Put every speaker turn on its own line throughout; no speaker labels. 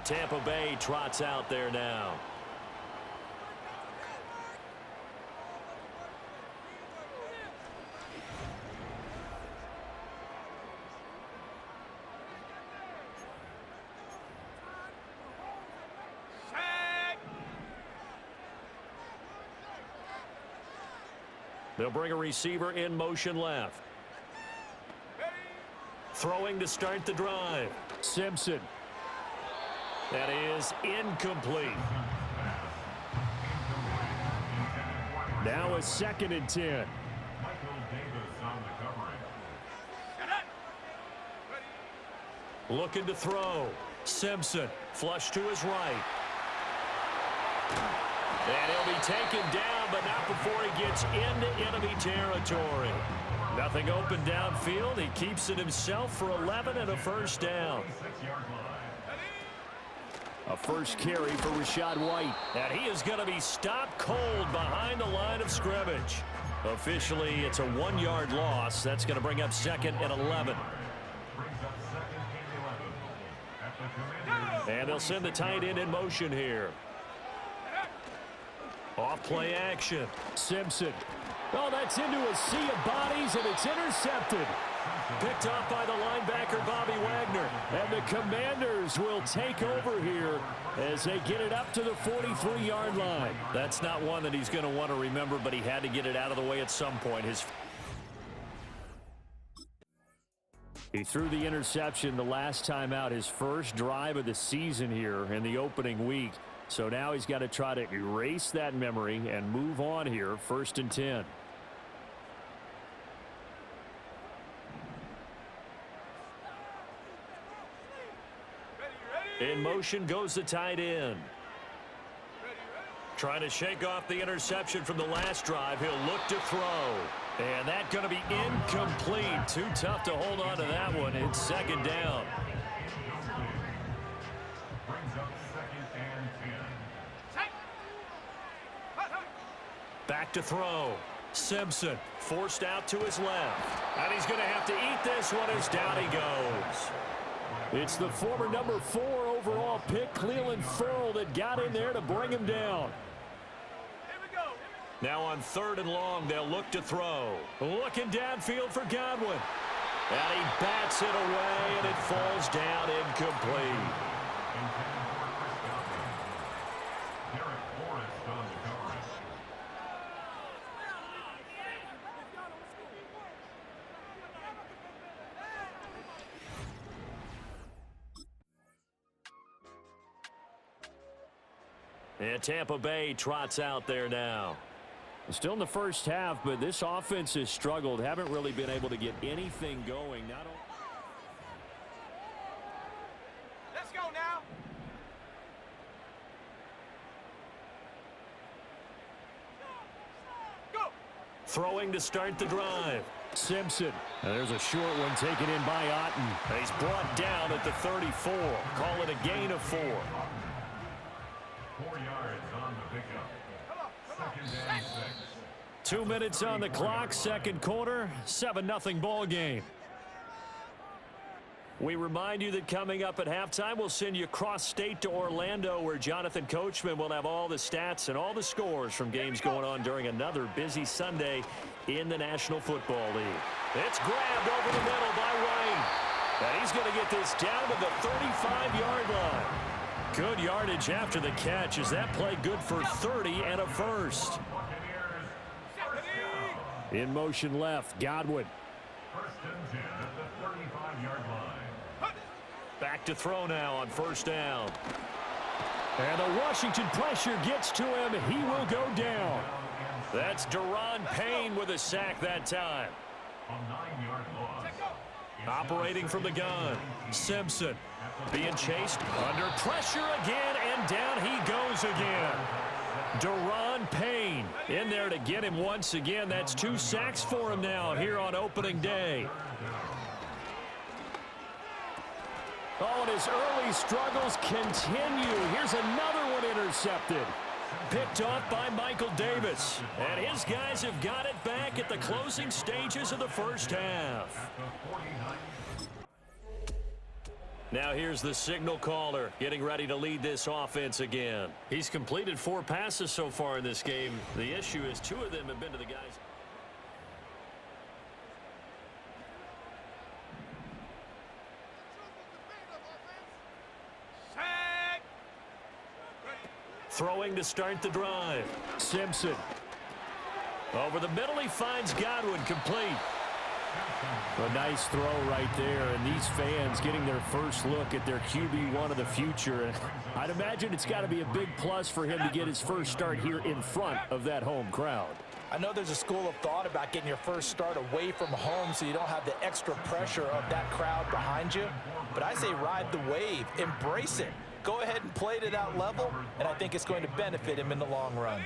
Tampa Bay trots out there now. They'll bring a receiver in motion left. Throwing to start the drive. Simpson. That is incomplete. Now a 2nd and 10. Looking to throw. Simpson. Flush to his right. And he'll be taken down, but not before he gets into enemy territory. Nothing open downfield. He keeps it himself for 11 and a first down. A first carry for Rachaad White. And he is going to be stopped cold behind the line of scrimmage. Officially, it's a 1-yard loss. That's going to bring up 2nd and 11. And they'll send the tight end in motion here. Off play action. Simpson. Oh, that's into a sea of bodies, and it's intercepted. Picked off by the linebacker, Bobby Wagner. And the Commanders will take over here as they get it up to the 43-yard line. That's not one that he's going to want to remember, but he had to get it out of the way at some point. He threw the interception the last time out, his first drive of the season here in the opening week. So now he's got to try to erase that memory and move on here, 1st and 10. In motion goes the tight end. Trying to shake off the interception from the last drive. He'll look to throw. And that's going to be incomplete. Too tough to hold on to that one. It's 2nd down. Back to throw. Simpson forced out to his left. And he's going to have to eat this one as down he goes. It's the former number 4 overall pick, Cleveland Ferrell, that got in there to bring him down. Now on 3rd and long, they'll look to throw. Looking downfield for Godwin. And he bats it away, and it falls down incomplete. And Tampa Bay trots out there now. Still in the first half, but this offense has struggled. Haven't really been able to get anything going.
Let's go now. Go.
Throwing to start the drive. Simpson. And there's a short one taken in by Otten. And he's brought down at the 34. Call it a gain of 4.
4 yards on the pickup. 2nd and 6.
2 minutes on the clock, 2nd quarter, 7-0 ball game. We remind you that coming up at halftime, we'll send you cross-state to Orlando, where Jonathan Coachman will have all the stats and all the scores from games going on during another busy Sunday in the National Football League. It's grabbed over the middle by White. And he's going to get this down to the 35-yard line. Good yardage after the catch. Is that play good for 30 and a first? In motion left, Godwin.
1st and 10 at the 35-yard line.
Back to throw now on 1st down. And the Washington pressure gets to him. He will go down. That's Deron Payne with a sack that time.
A 9-yard loss.
Operating from the gun. Simpson being chased under pressure again, and down he goes again. Deron Payne in there to get him once again. That's 2 sacks for him now here on opening day. Oh, and his early struggles continue. Here's another one intercepted. Picked off by Michael Davis. And his guys have got it back at the closing stages of the first half. Now here's the signal caller getting ready to lead this offense again. He's completed 4 passes so far in this game. The issue is 2 of them have been to the guys. Throwing to start the drive. Simpson. Over the middle, he finds Godwin, complete. A nice throw right there, and these fans getting their first look at their QB1 of the future. I'd imagine it's got to be a big plus for him to get his first start here in front of that home crowd.
I know there's a school of thought about getting your first start away from home so you don't have the extra pressure of that crowd behind you. But I say ride the wave, embrace it. Go ahead and play to that level, and I think it's going to benefit him in the long run.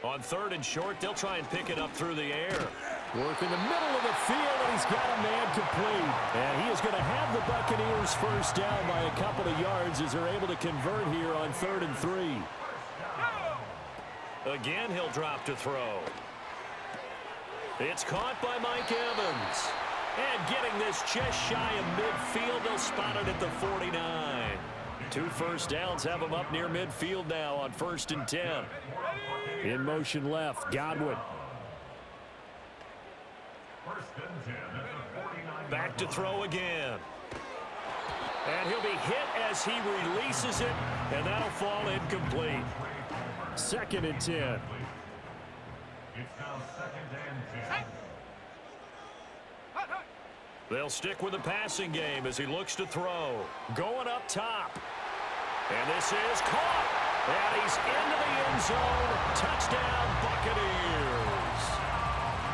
On 3rd and short, they'll try and pick it up through the air. Work in the middle of the field, and he's got a man complete. And he is going to have the Buccaneers first down by a couple of yards as they're able to convert here on 3rd and 3. Again, he'll drop to throw. It's caught by Mike Evans. And getting this just shy of midfield, they'll spot it at the 49. 2 first downs have him up near midfield now on 1st and 10. In motion left, Godwin. Back to throw again. And he'll be hit as he releases it, and that'll fall incomplete. 2nd and 10.
It's now 2nd and 10.
They'll stick with the passing game as he looks to throw. Going up top. And this is caught. And he's into the end zone. Touchdown, Buccaneers.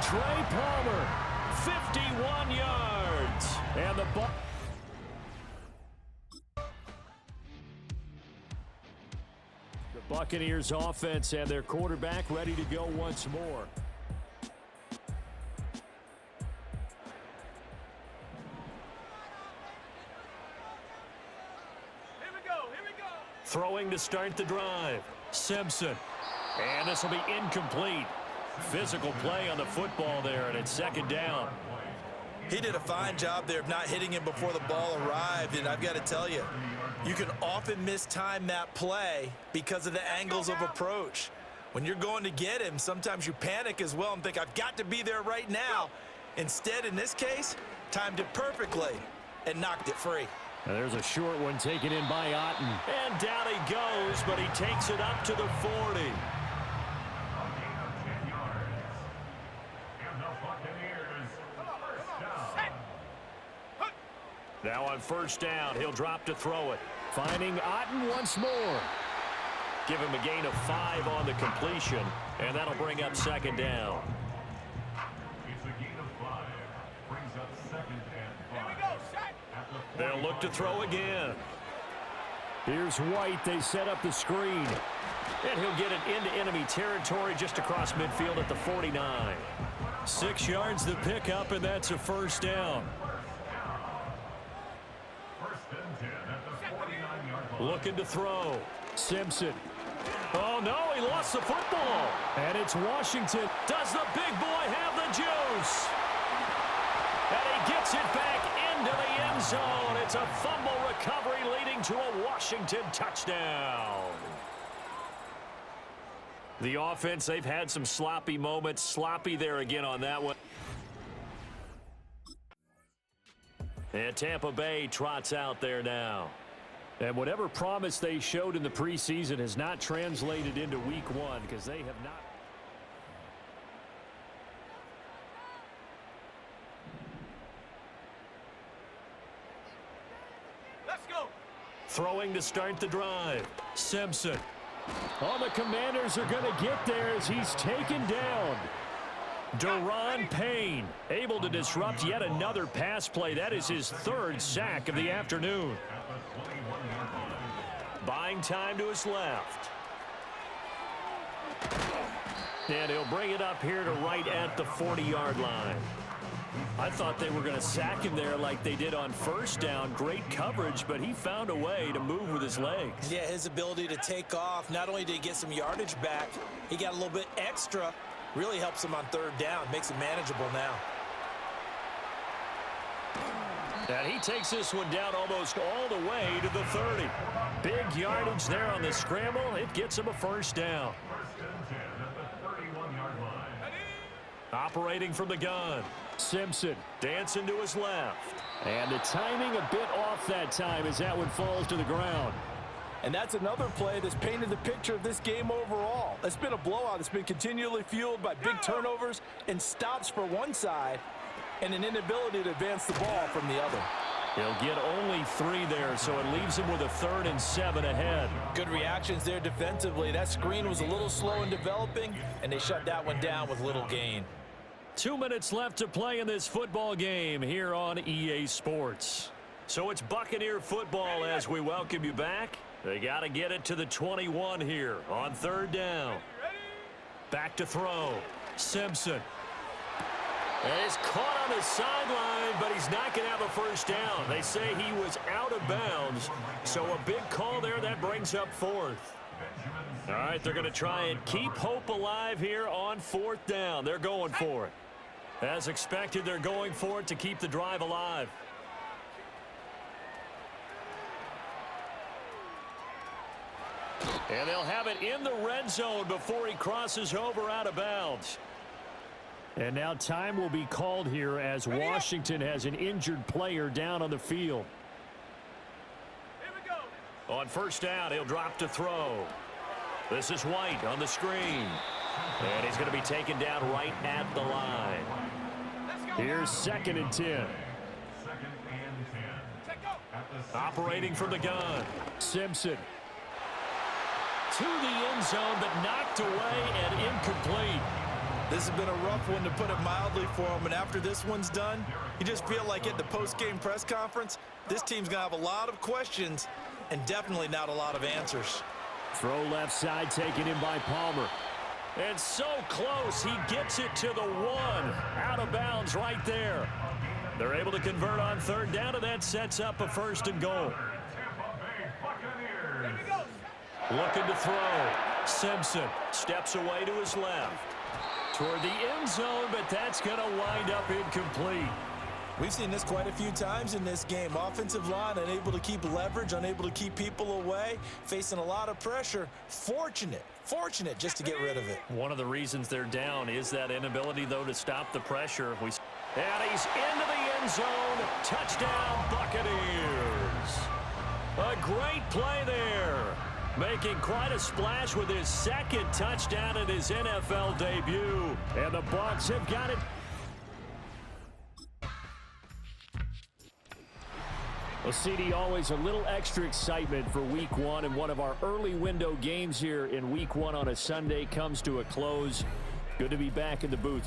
Trey Palmer, 51 yards. And the Buccaneers offense and their quarterback ready to go once more. Throwing to start the drive. Simpson. And this will be incomplete. Physical play on the football there, and it's 2nd down.
He did a fine job there of not hitting him before the ball arrived, and I've got to tell you, you can often mistime that play because of the angles of approach. When you're going to get him, sometimes you panic as well and think, I've got to be there right now. Instead, in this case, timed it perfectly and knocked it free.
There's a short one taken in by Otten. And down he goes, but he takes it up to the 40. Now on 1st down, he'll drop to throw it. Finding Otten once more. Give him a gain of 5 on the completion, and that'll bring up 2nd down.
It's a gain of 5. Brings up 2nd and 5.
They'll look to throw again. Here's White. They set up the screen. And he'll get it into enemy territory just across midfield at the 49. 6 yards to pick up, and that's a 1st down. Looking to throw. Simpson. Oh, no, he lost the football. And it's Washington. Does the big boy have the juice? And he gets it back into the end zone. It's a fumble recovery leading to a Washington touchdown. The offense, they've had some sloppy moments. Sloppy there again on that one. And Tampa Bay trots out there now. And whatever promise they showed in the preseason has not translated into week 1 because they have not.
Let's go.
Throwing to start the drive. Simpson. Oh, the Commanders are going to get there as he's taken down. Deron Payne able to disrupt yet another pass play. That is his 3rd sack of the afternoon. Buying time to his left. And he'll bring it up here to right at the 40-yard line. I thought they were going to sack him there like they did on 1st down. Great coverage, but he found a way to move with his legs.
Yeah, his ability to take off, not only did he get some yardage back, he got a little bit extra. Really helps him on 3rd down, makes it manageable now.
And he takes this one down almost all the way to the 30. Big yardage there on the scramble. It gets him a first down.
First and 10 at the 31-yard line.
Operating from the gun. Simpson dancing to his left. And the timing a bit off that time as that one falls to the ground.
And that's another play that's painted the picture of this game overall. It's been a blowout. It's been continually fueled by big turnovers and stops for one side and an inability to advance the ball from the other.
He'll get only 3 there, so it leaves him with a 3rd and 7 ahead.
Good reactions there defensively. That screen was a little slow in developing, and they shut that one down with little gain.
2 minutes left to play in this football game here on EA Sports. So it's Buccaneer football as we welcome you back. They got to get it to the 21 here on 3rd down. Back to throw. Simpson. And he's caught on the sideline, but he's not going to have a first down. They say he was out of bounds, so a big call there that brings up 4th. All right, they're going to try and keep hope alive here on 4th down. They're going for it. As expected, they're going for it to keep the drive alive. And they'll have it in the red zone before he crosses over out of bounds. And now time will be called here as Washington has an injured player down on the field.
Here we go.
On 1st down, he'll drop to throw. This is White on the screen. And he's going to be taken down right at the line. Here's 2nd and 10.
2nd and 10.
Operating from the gun. Simpson. To the end zone, but knocked away and incomplete.
This has been a rough one, to put it mildly, for him. And after this one's done, you just feel like at the post-game press conference, this team's going to have a lot of questions and definitely not a lot of answers.
Throw left side taken in by Palmer. And so close, he gets it to the 1. Out of bounds right there. They're able to convert on 3rd down, and that sets up a 1st and goal.
Tampa Bay Buccaneers.
Looking to throw. Simpson steps away to his left. Toward the end zone, but that's going to wind up incomplete.
We've seen this quite a few times in this game. Offensive line unable to keep leverage, unable to keep people away, facing a lot of pressure. Fortunate just to get rid of it.
One of the reasons they're down is that inability, though, to stop the pressure. And he's into the end zone. Touchdown, Buccaneers. A great play there. Making quite a splash with his 2nd touchdown in his NFL debut. And the Bucs have got it. Well, CD, always a little extra excitement for Week 1, and one of our early window games here in Week 1 on a Sunday comes to a close. Good to be back in the booth.